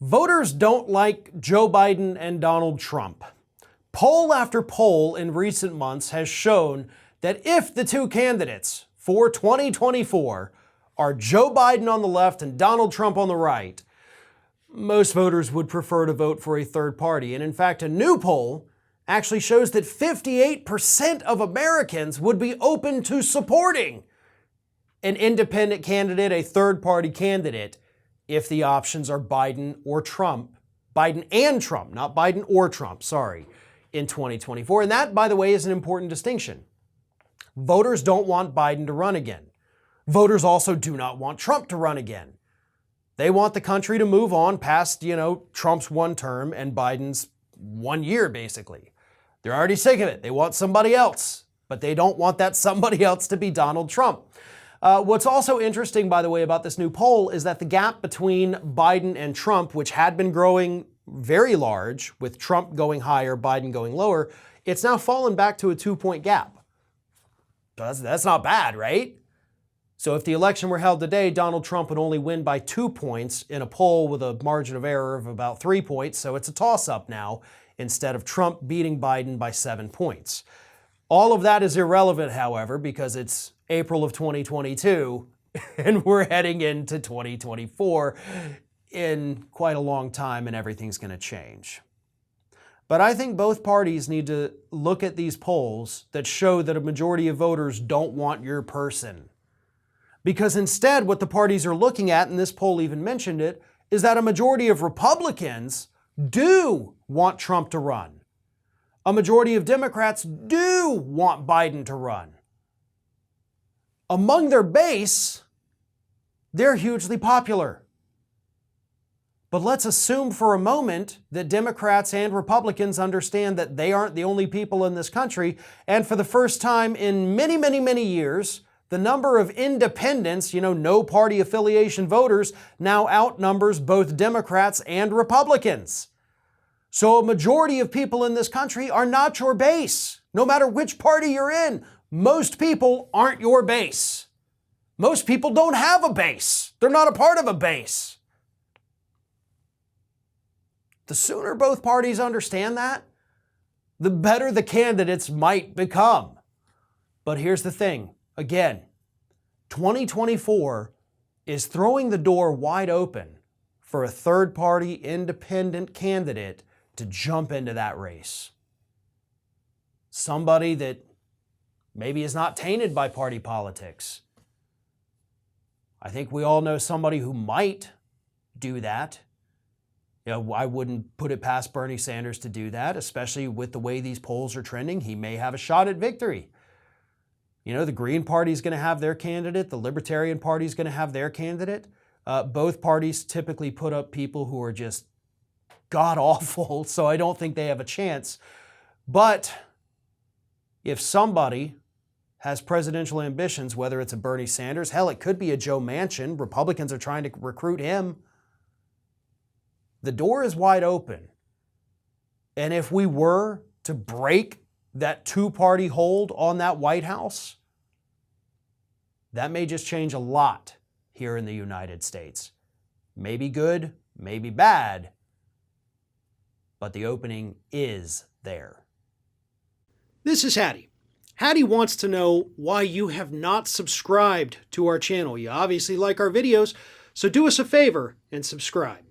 Voters don't like Joe Biden and Donald Trump. Poll after poll in recent months has shown that if the two candidates for 2024 are Joe Biden on the left and Donald Trump on the right, most voters would prefer to vote for a third party. And in fact, a new poll actually shows that 58% of Americans would be open to supporting an independent candidate, a third party candidate, if the options are Biden or Trump. Biden and Trump, not Biden or Trump, sorry, in 2024. And that, by the way, is an important distinction. Voters don't want Biden to run again. Voters also do not want Trump to run again. They want the country to move on past, Trump's one term and Biden's 1 year, basically. They're already sick of it. They want somebody else, but they don't want that somebody else to be Donald Trump. What's also interesting, by the way, about this new poll is that the gap between Biden and Trump, which had been growing very large, with Trump going higher, Biden going lower, it's now fallen back to a 2-point gap. That's not bad, right? So if the election were held today, Donald Trump would only win by 2 points in a poll with a margin of error of about 3 points. So it's a toss-up now instead of Trump beating Biden by 7 points. All of that is irrelevant, however, because it's April of 2022 and we're heading into 2024 in quite a long time and everything's going to change. But I think both parties need to look at these polls that show that a majority of voters don't want your person. Because instead, what the parties are looking at, and this poll even mentioned it, is that a majority of Republicans do want Trump to run. A majority of Democrats do want Biden to run. Among their base, they're hugely popular. But let's assume for a moment that Democrats and Republicans understand that they aren't the only people in this country, and for the first time in many, many, many years, the number of independents, no party affiliation voters, now outnumbers both Democrats and Republicans. So a majority of people in this country are not your base. No matter which party you're in, most people aren't your base. Most people don't have a base. They're not a part of a base. The sooner both parties understand that, the better the candidates might become. But here's the thing. Again, 2024 is throwing the door wide open for a third-party independent candidate to jump into that race. Somebody that maybe is not tainted by party politics. I think we all know somebody who might do that. I wouldn't put it past Bernie Sanders to do that, especially with the way these polls are trending. He may have a shot at victory. The Green Party is going to have their candidate. The Libertarian Party is going to have their candidate. Both parties typically put up people who are just god-awful, so I don't think they have a chance. But if somebody has presidential ambitions, whether it's a Bernie Sanders, hell, it could be a Joe Manchin. Republicans are trying to recruit him. The door is wide open. And if we were to break that two-party hold on that White House, that may just change a lot here in the United States. Maybe good, maybe bad, but the opening is there. This is Hattie. Hattie wants to know why you have not subscribed to our channel. You obviously like our videos, so do us a favor and subscribe.